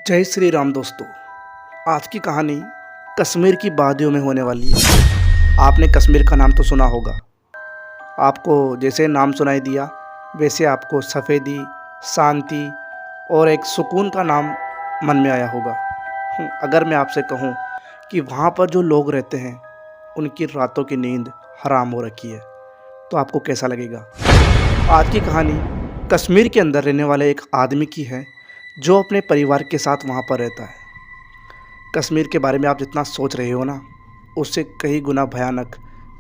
जय श्री राम दोस्तों। आज की कहानी कश्मीर की वादियों में होने वाली है। आपने कश्मीर का नाम तो सुना होगा। आपको जैसे नाम सुनाई दिया वैसे आपको सफ़ेदी, शांति और एक सुकून का नाम मन में आया होगा। अगर मैं आपसे कहूँ कि वहाँ पर जो लोग रहते हैं उनकी रातों की नींद हराम हो रखी है तो आपको कैसा लगेगा। आज की कहानी कश्मीर के अंदर रहने वाले एक आदमी की है जो अपने परिवार के साथ वहाँ पर रहता है। कश्मीर के बारे में आप जितना सोच रहे हो ना, उससे कई गुना भयानक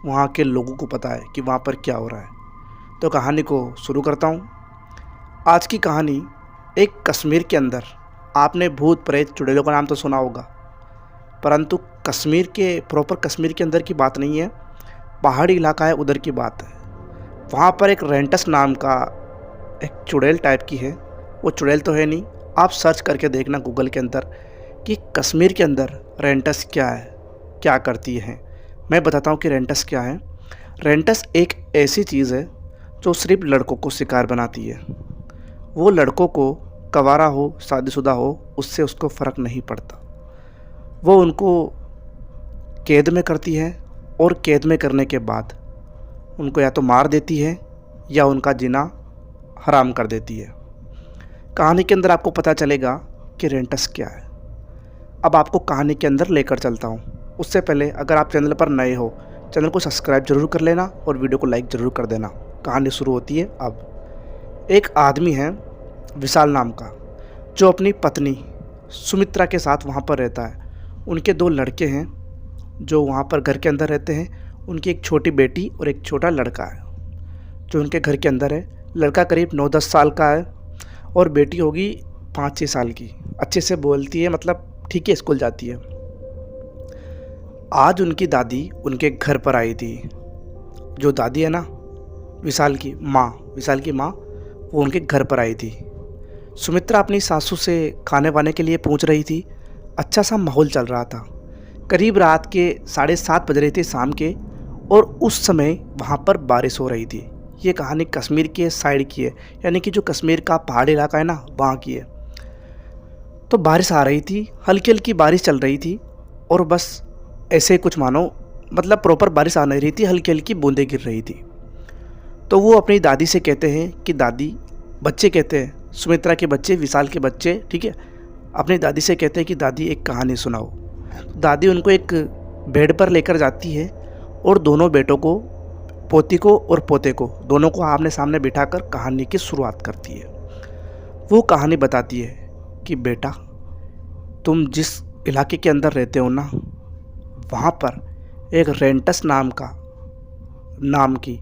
वहाँ के लोगों को पता है कि वहाँ पर क्या हो रहा है। तो कहानी को शुरू करता हूँ। आज की कहानी एक कश्मीर के अंदर, आपने भूत प्रेत चुड़ैलों का नाम तो सुना होगा, परंतु कश्मीर के प्रॉपर कश्मीर के अंदर की बात नहीं है, पहाड़ी इलाका है उधर की बात है। वहाँ पर एक रेंटस नाम का एक चुड़ैल टाइप की है। वो चुड़ैल तो है नहीं, आप सर्च करके देखना गूगल के अंदर कि कश्मीर के अंदर रेंटस क्या है, क्या करती है। मैं बताता हूँ कि रेंटस क्या है। रेंटस एक ऐसी चीज़ है जो सिर्फ लड़कों को शिकार बनाती है। वो लड़कों को, कवारा हो शादीशुदा हो, उससे उसको फ़र्क नहीं पड़ता। वो उनको कैद में करती है और कैद में करने के बाद उनको या तो मार देती है या उनका जीना हराम कर देती है। कहानी के अंदर आपको पता चलेगा कि रेंटस क्या है। अब आपको कहानी के अंदर लेकर चलता हूँ। उससे पहले अगर आप चैनल पर नए हो, चैनल को सब्सक्राइब जरूर कर लेना और वीडियो को लाइक ज़रूर कर देना। कहानी शुरू होती है। अब एक आदमी है विशाल नाम का, जो अपनी पत्नी सुमित्रा के साथ वहाँ पर रहता है। उनके 2 लड़के हैं जो वहाँ पर घर के अंदर रहते हैं। उनकी एक छोटी बेटी और एक छोटा लड़का है जो उनके घर के अंदर है। लड़का करीब 9-10 साल का है और बेटी होगी 5-6 साल की। अच्छे से बोलती है, मतलब ठीक है, स्कूल जाती है। आज उनकी दादी उनके घर पर आई थी। जो दादी है ना, विशाल की माँ, वो उनके घर पर आई थी। सुमित्रा अपनी सासू से खाने वाने के लिए पूछ रही थी। अच्छा सा माहौल चल रहा था। करीब रात के 7:30 बज रहे थे शाम के, और उस समय वहाँ पर बारिश हो रही थी। ये कहानी कश्मीर के साइड की है, यानी कि जो कश्मीर का पहाड़ी इलाका है ना, वहाँ की है। तो बारिश आ रही थी, हल्की हल्की बारिश चल रही थी, और बस ऐसे कुछ मानो, मतलब प्रॉपर बारिश आ नहीं रही थी, हल्की हल्की बूंदें गिर रही थी। तो वो अपनी दादी से कहते हैं कि दादी, बच्चे कहते हैं, सुमित्रा के बच्चे, विशाल के बच्चे, ठीक है, अपनी दादी से कहते हैं कि दादी एक कहानी सुनाओ। दादी उनको एक बेड पर लेकर जाती है और दोनों बेटों को, पोती को और पोते को, दोनों को आमने सामने बिठाकर कहानी की शुरुआत करती है। वो कहानी बताती है कि बेटा, तुम जिस इलाके के अंदर रहते हो ना, वहाँ पर एक रेंटस नाम की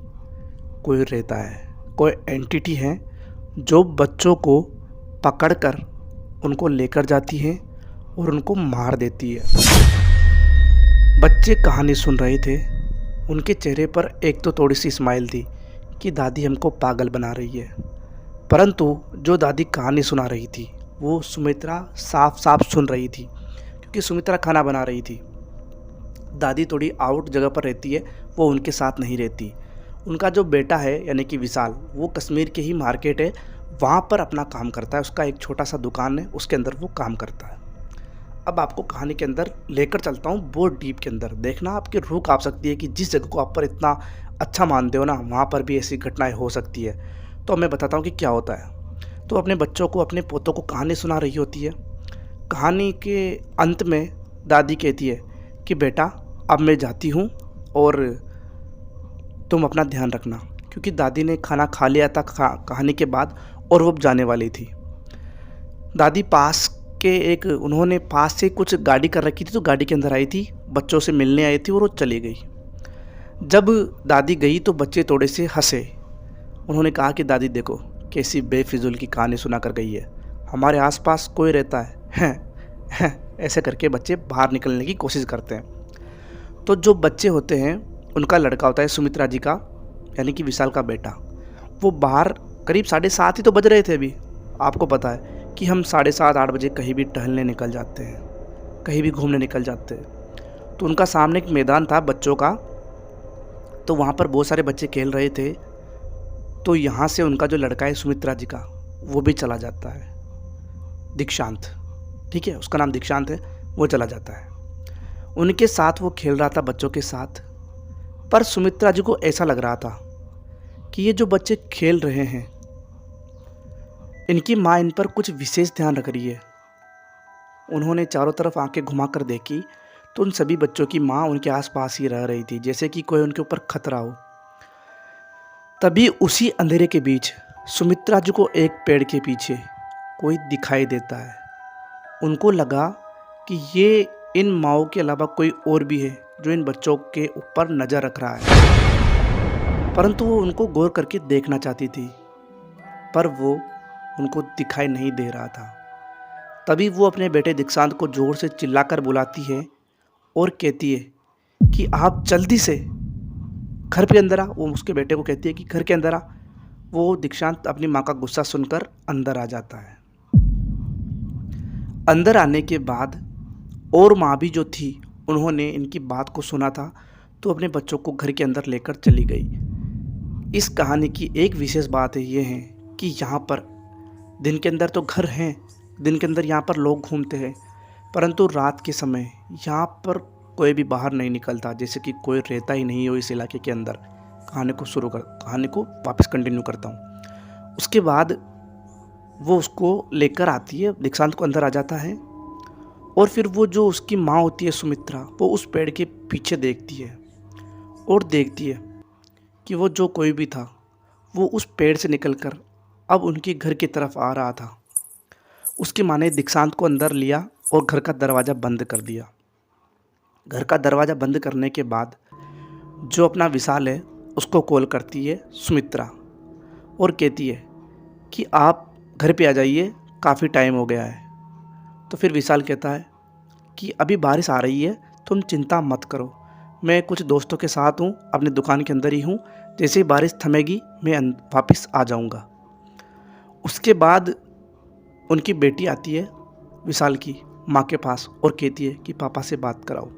कोई रहता है, कोई एंटिटी है जो बच्चों को पकड़कर उनको लेकर जाती है और उनको मार देती है। बच्चे कहानी सुन रहे थे। उनके चेहरे पर एक तो थोड़ी सी स्माइल थी कि दादी हमको पागल बना रही है, परंतु जो दादी कहानी सुना रही थी वो सुमित्रा साफ साफ सुन रही थी, क्योंकि सुमित्रा खाना बना रही थी। दादी थोड़ी आउट जगह पर रहती है, वो उनके साथ नहीं रहती। उनका जो बेटा है यानी कि विशाल, वो कश्मीर के ही मार्केट है, वहाँ पर अपना काम करता है। उसका एक छोटा सा दुकान है, उसके अंदर वो काम करता है। अब आपको कहानी के अंदर लेकर चलता हूँ, बहुत डीप के अंदर। देखना, आपकी रूह काँप सकती है कि जिस जगह को आप पर इतना अच्छा मानते हो ना, वहाँ पर भी ऐसी घटनाएं हो सकती है। तो मैं बताता हूँ कि क्या होता है। तो अपने बच्चों को, अपने पोतों को कहानी सुना रही होती है। कहानी के अंत में दादी कहती है कि बेटा, अब मैं जाती हूँ और तुम अपना ध्यान रखना, क्योंकि दादी ने खाना खा लिया था कहानी के बाद, और वो जाने वाली थी। दादी पास के उन्होंने पास से कुछ गाड़ी कर रखी थी, तो गाड़ी के अंदर आई थी, बच्चों से मिलने आई थी और वो चली गई। जब दादी गई तो बच्चे थोड़े से हंसे। उन्होंने कहा कि दादी देखो कैसी बेफिजूल की कहानी सुना कर गई है, हमारे आसपास कोई रहता है। ऐसे करके बच्चे बाहर निकलने की कोशिश करते हैं। तो जो बच्चे होते हैं, उनका लड़का होता है सुमित्रा जी का, यानी कि विशाल का बेटा, वो बाहर करीब 7:30 ही तो बज रहे थे अभी। आपको पता है कि हम 7:30-8 बजे कहीं भी टहलने निकल जाते हैं, कहीं भी घूमने निकल जाते हैं। तो उनका सामने एक मैदान था बच्चों का, तो वहाँ पर बहुत सारे बच्चे खेल रहे थे। तो यहाँ से उनका जो लड़का है सुमित्रा जी का, वो भी चला जाता है, दीक्षांत। ठीक है, उसका नाम दीक्षांत है, वो चला जाता है। उनके साथ वो खेल रहा था बच्चों के साथ, पर सुमित्रा जी को ऐसा लग रहा था कि ये जो बच्चे खेल रहे हैं, इनकी माँ इन पर कुछ विशेष ध्यान रख रही है। उन्होंने चारों तरफ आंखें घुमाकर देखी तो उन सभी बच्चों की माँ उनके आसपास ही रह रही थी, जैसे कि कोई उनके ऊपर खतरा हो। तभी उसी अंधेरे के बीच सुमित्रा जी को एक पेड़ के पीछे कोई दिखाई देता है। उनको लगा कि ये इन माओं के अलावा कोई और भी है जो इन बच्चों के ऊपर नज़र रख रहा है, परंतु वो उनको गौर करके देखना चाहती थी, पर वो उनको दिखाई नहीं दे रहा था। तभी वो अपने बेटे दीक्षांत को जोर से चिल्लाकर बुलाती है और कहती है कि आप जल्दी से घर पे अंदर आ। वो उसके बेटे को कहती है कि घर के अंदर आ। वो दीक्षांत अपनी माँ का गुस्सा सुनकर अंदर आ जाता है। अंदर आने के बाद और माँ भी जो थी, उन्होंने इनकी बात को सुना था तो अपने बच्चों को घर के अंदर लेकर चली गई। इस कहानी की एक विशेष बात ये है कि यहाँ पर दिन के अंदर तो घर हैं, दिन के अंदर यहाँ पर लोग घूमते हैं, परंतु रात के समय यहाँ पर कोई भी बाहर नहीं निकलता, जैसे कि कोई रहता ही नहीं हो इस इलाके के अंदर। कहानी को वापस कंटिन्यू करता हूँ। उसके बाद वो उसको लेकर आती है, दीक्षांत को अंदर आ जाता है और फिर वो जो उसकी माँ होती है सुमित्रा, वो उस पेड़ के पीछे देखती है और देखती है कि वो जो कोई भी था वो उस पेड़ से निकलकर अब उनके घर की तरफ आ रहा था। उसकी माँ ने दीक्षांत को अंदर लिया और घर का दरवाज़ा बंद कर दिया। घर का दरवाज़ा बंद करने के बाद जो अपना विशाल है उसको कॉल करती है सुमित्रा और कहती है कि आप घर पे आ जाइए, काफ़ी टाइम हो गया है। तो फिर विशाल कहता है कि अभी बारिश आ रही है, तुम चिंता मत करो, मैं कुछ दोस्तों के साथ हूँ, अपनी दुकान के अंदर ही हूँ, जैसे ही बारिश थमेगी मैं वापस आ जाऊँगा। उसके बाद उनकी बेटी आती है विशाल की माँ के पास और कहती है कि पापा से बात कराओ।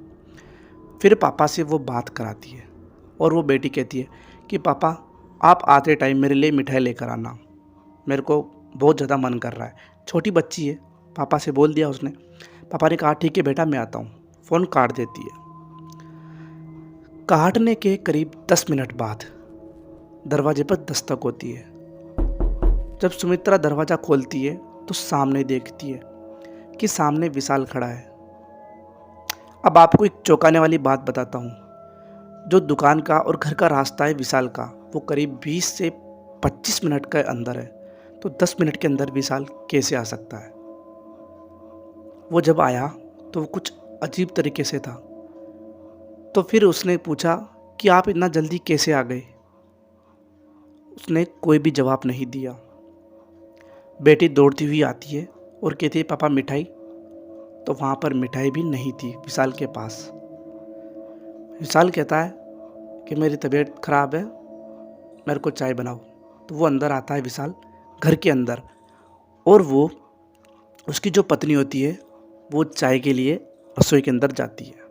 फिर पापा से वो बात कराती है और वो बेटी कहती है कि पापा आप आते टाइम मेरे लिए मिठाई लेकर आना, मेरे को बहुत ज़्यादा मन कर रहा है। छोटी बच्ची है, पापा से बोल दिया उसने। पापा ने कहा ठीक है बेटा मैं आता हूँ। फ़ोन काट देती है। काटने के करीब 10 मिनट बाद दरवाजे पर दस्तक होती है। जब सुमित्रा दरवाज़ा खोलती है तो सामने देखती है कि सामने विशाल खड़ा है। अब आपको एक चौंकाने वाली बात बताता हूँ। जो दुकान का और घर का रास्ता है विशाल का, वो करीब 20 से 25 मिनट के अंदर है, तो 10 मिनट के अंदर विशाल कैसे आ सकता है। वो जब आया तो वो कुछ अजीब तरीके से था। तो फिर उसने पूछा कि आप इतना जल्दी कैसे आ गए। उसने कोई भी जवाब नहीं दिया। बेटी दौड़ती हुई आती है और कहती है पापा मिठाई। तो वहाँ पर मिठाई भी नहीं थी विशाल के पास। विशाल कहता है कि मेरी तबीयत ख़राब है, मेरे को चाय बनाओ। तो वो अंदर आता है विशाल घर के अंदर, और वो उसकी जो पत्नी होती है वो चाय के लिए रसोई के अंदर जाती है।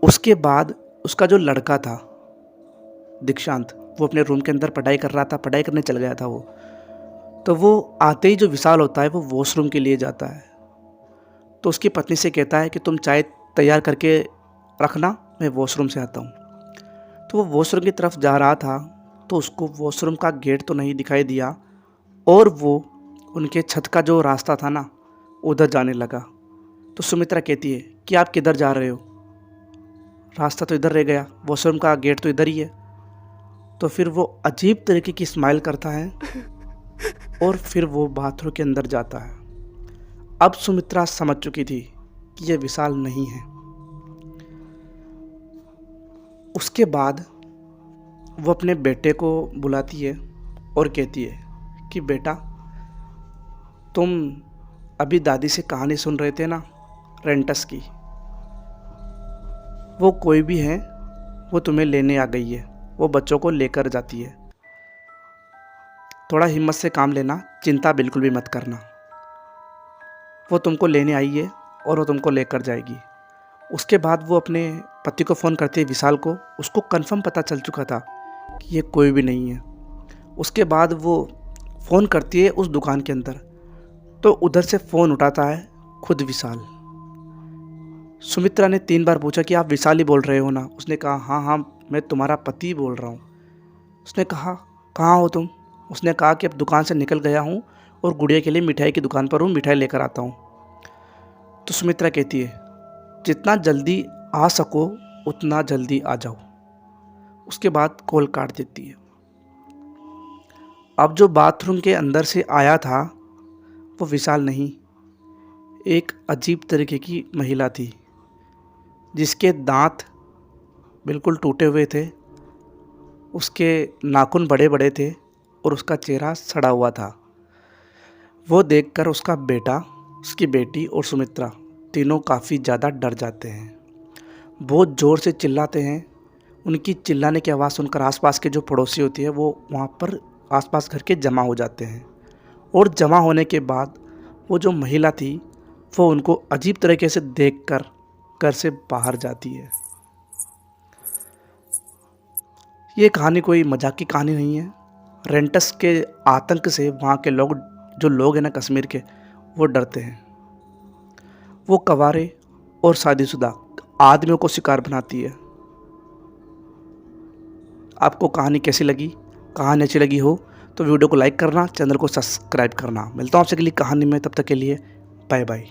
उसके बाद उसका जो लड़का था दीक्षांत, वो अपने रूम के अंदर पढ़ाई कर रहा था, पढ़ाई करने चल गया था वो। तो वो आते ही जो विशाल होता है वो वॉशरूम के लिए जाता है। तो उसकी पत्नी से कहता है कि तुम चाय तैयार करके रखना, मैं वॉशरूम से आता हूँ। तो वो वॉशरूम की तरफ जा रहा था तो उसको वॉशरूम का गेट तो नहीं दिखाई दिया, और वो उनके छत का जो रास्ता था ना उधर जाने लगा। तो सुमित्रा कहती है कि आप किधर जा रहे हो, रास्ता तो इधर रह गया, वॉशरूम का गेट तो इधर ही है। तो फिर वो अजीब तरीके की स्माइल करता है और फिर वो बाथरूम के अंदर जाता है। अब सुमित्रा समझ चुकी थी कि ये विशाल नहीं है। उसके बाद वो अपने बेटे को बुलाती है और कहती है कि बेटा तुम अभी दादी से कहानी सुन रहे थे ना रेंटस की, वो कोई भी है वो तुम्हें लेने आ गई है, वो बच्चों को लेकर जाती है। थोड़ा हिम्मत से काम लेना, चिंता बिल्कुल भी मत करना। वो तुमको लेने आई है और वो तुमको लेकर जाएगी। उसके बाद वो अपने पति को फ़ोन करती है विशाल को। उसको कंफर्म पता चल चुका था कि ये कोई भी नहीं है। उसके बाद वो फ़ोन करती है उस दुकान के अंदर, तो उधर से फ़ोन उठाता है खुद विशाल। सुमित्रा ने 3 बार पूछा कि आप विशाल ही बोल रहे हो ना? उसने कहा हाँ हाँ, मैं तुम्हारा पति बोल रहा हूँ। उसने कहा कहाँ हो तुम? उसने कहा कि अब दुकान से निकल गया हूँ और गुड़िया के लिए मिठाई की दुकान पर हूँ, मिठाई लेकर आता हूँ। तो सुमित्रा कहती है जितना जल्दी आ सको उतना जल्दी आ जाओ। उसके बाद कॉल काट देती है। अब जो बाथरूम के अंदर से आया था वो विशाल नहीं, एक अजीब तरीके की महिला थी जिसके दांत बिल्कुल टूटे हुए थे, उसके नाखून बड़े बड़े थे और उसका चेहरा सड़ा हुआ था। वो देखकर उसका बेटा, उसकी बेटी और सुमित्रा तीनों काफ़ी ज़्यादा डर जाते हैं। बहुत ज़ोर से चिल्लाते हैं। उनकी चिल्लाने की आवाज़ सुनकर आसपास के जो पड़ोसी होती है वो वहाँ पर आसपास घर के जमा हो जाते हैं। और जमा होने के बाद वो जो महिला थी वो उनको अजीब तरीके से देखकर घर से बाहर जाती है। ये कहानी कोई मजाक की कहानी नहीं है। रेंटस के आतंक से वहाँ के लोग, जो लोग हैं ना कश्मीर के, वो डरते हैं। वो कवारे और शादीशुदा आदमियों को शिकार बनाती है। आपको कहानी कैसी लगी? कहानी अच्छी लगी हो तो वीडियो को लाइक करना, चैनल को सब्सक्राइब करना। मिलता हूँ आपसे अगली कहानी में, तब तक के लिए बाय बाय।